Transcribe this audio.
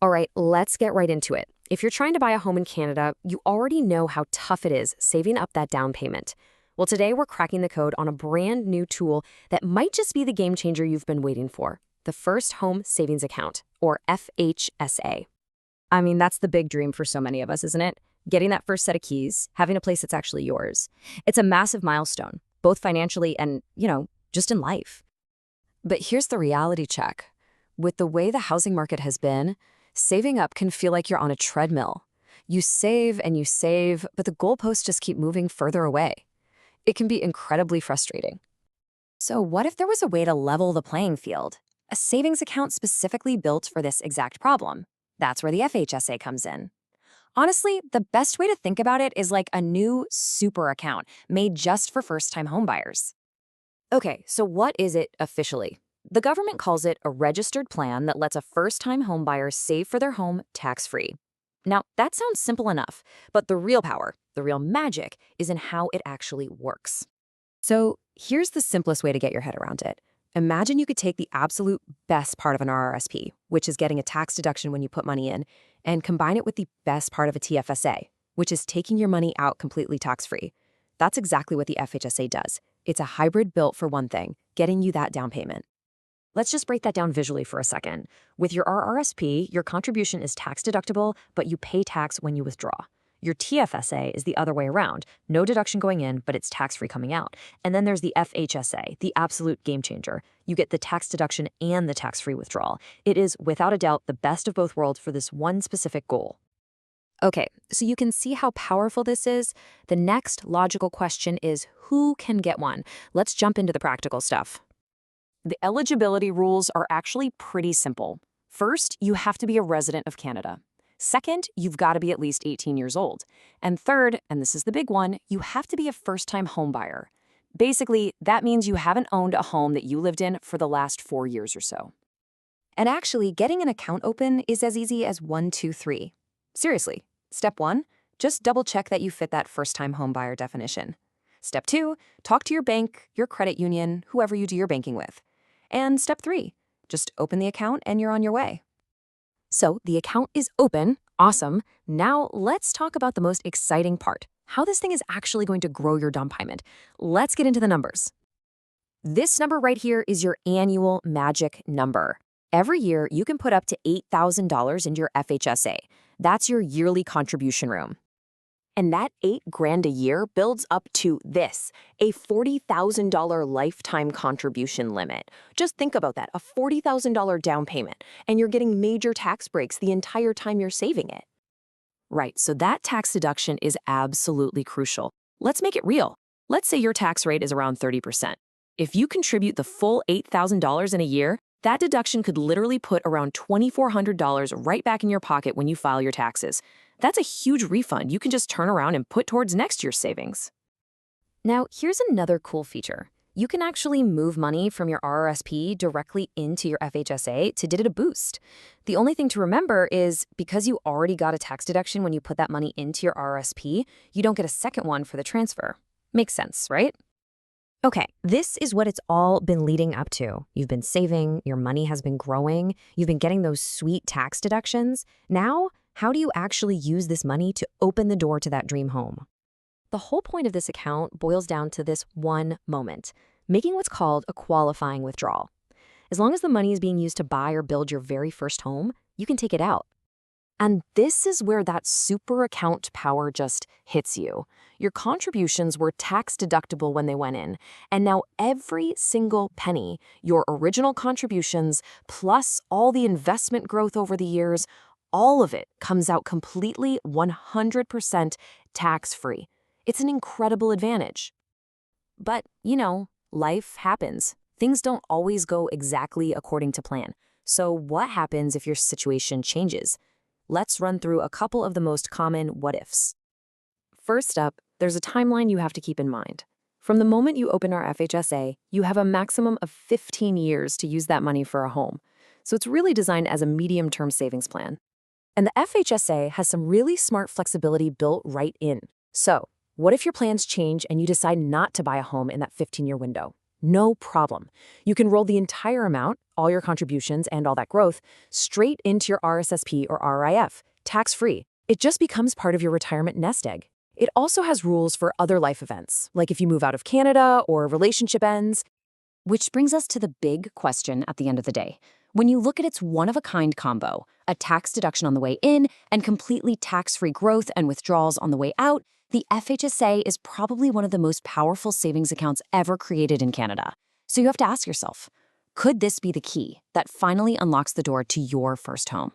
All right, let's get right into it. If you're trying to buy a home in Canada, you already know how tough it is saving up that down payment. Well, today we're cracking the code on a brand new tool that might just be the game changer you've been waiting for, the First Home Savings Account, or FHSA. I mean, that's the big dream for so many of us, isn't it? Getting that first set of keys, having a place that's actually yours. It's a massive milestone, both financially and, just in life. But here's the reality check. With the way the housing market has been, saving up can feel like you're on a treadmill. You save and you save, but the goalposts just keep moving further away. It can be incredibly frustrating. So what if there was a way to level the playing field? A savings account specifically built for this exact problem. That's where the FHSA comes in. Honestly, the best way to think about it is like a new super account made just for first-time homebuyers. Okay, so what is it officially? The government calls it a registered plan that lets a first-time homebuyer save for their home tax-free. Now, that sounds simple enough, but the real power, the real magic, is in how it actually works. So here's the simplest way to get your head around it. Imagine you could take the absolute best part of an RRSP, which is getting a tax deduction when you put money in, and combine it with the best part of a TFSA, which is taking your money out completely tax-free. That's exactly what the FHSA does. It's a hybrid built for one thing, getting you that down payment. Let's just break that down visually for a second. With your RRSP, your contribution is tax deductible, but you pay tax when you withdraw. Your TFSA is the other way around. No deduction going in, but it's tax-free coming out. And then there's the FHSA, the absolute game changer. You get the tax deduction and the tax-free withdrawal. It is, without a doubt, the best of both worlds for this one specific goal. Okay, so you can see how powerful this is. The next logical question is, who can get one? Let's jump into the practical stuff. The eligibility rules are actually pretty simple. First, you have to be a resident of Canada. Second, you've got to be at least 18 years old. And third, and this is the big one, you have to be a first-time homebuyer. Basically, that means you haven't owned a home that you lived in for the last 4 years or so. And actually, getting an account open is as easy as 1, 2, 3. Seriously, step 1, just double-check that you fit that first-time homebuyer definition. Step 2, talk to your bank, your credit union, whoever you do your banking with. And step 3, just open the account and you're on your way. So the account is open. Awesome. Now let's talk about the most exciting part, how this thing is actually going to grow your down payment. Let's get into the numbers. This number right here is your annual magic number. Every year, you can put up to $8,000 into your FHSA. That's your yearly contribution room. And that $8,000 a year builds up to this, a $40,000 lifetime contribution limit. Just think about that, a $40,000 down payment, and you're getting major tax breaks the entire time you're saving it. Right, so that tax deduction is absolutely crucial. Let's make it real. Let's say your tax rate is around 30%. If you contribute the full $8,000 in a year, that deduction could literally put around $2,400 right back in your pocket when you file your taxes. That's a huge refund you can just turn around and put towards next year's savings. Now, here's another cool feature. You can actually move money from your RRSP directly into your FHSA to give it a boost. The only thing to remember is because you already got a tax deduction when you put that money into your RRSP, you don't get a second one for the transfer. Makes sense, right? Okay, this is what it's all been leading up to. You've been saving, your money has been growing, you've been getting those sweet tax deductions. Now, how do you actually use this money to open the door to that dream home? The whole point of this account boils down to this one moment, making what's called a qualifying withdrawal. As long as the money is being used to buy or build your very first home, you can take it out. And this is where that super account power just hits you. Your contributions were tax deductible when they went in, and now every single penny, your original contributions plus all the investment growth over the years, all of it comes out completely 100% tax-free. It's an incredible advantage. But, life happens. Things don't always go exactly according to plan. So what happens if your situation changes? Let's run through a couple of the most common what-ifs. First up, there's a timeline you have to keep in mind. From the moment you open our FHSA, you have a maximum of 15 years to use that money for a home. So it's really designed as a medium-term savings plan. And the FHSA has some really smart flexibility built right in. So, what if your plans change and you decide not to buy a home in that 15-year window? No problem. You can roll the entire amount, all your contributions and all that growth, straight into your RSSP or RRIF, tax-free. It just becomes part of your retirement nest egg. It also has rules for other life events, like if you move out of Canada or a relationship ends. Which brings us to the big question at the end of the day. When you look at its one-of-a-kind combo, a tax deduction on the way in and completely tax-free growth and withdrawals on the way out, the FHSA is probably one of the most powerful savings accounts ever created in Canada. So you have to ask yourself, could this be the key that finally unlocks the door to your first home?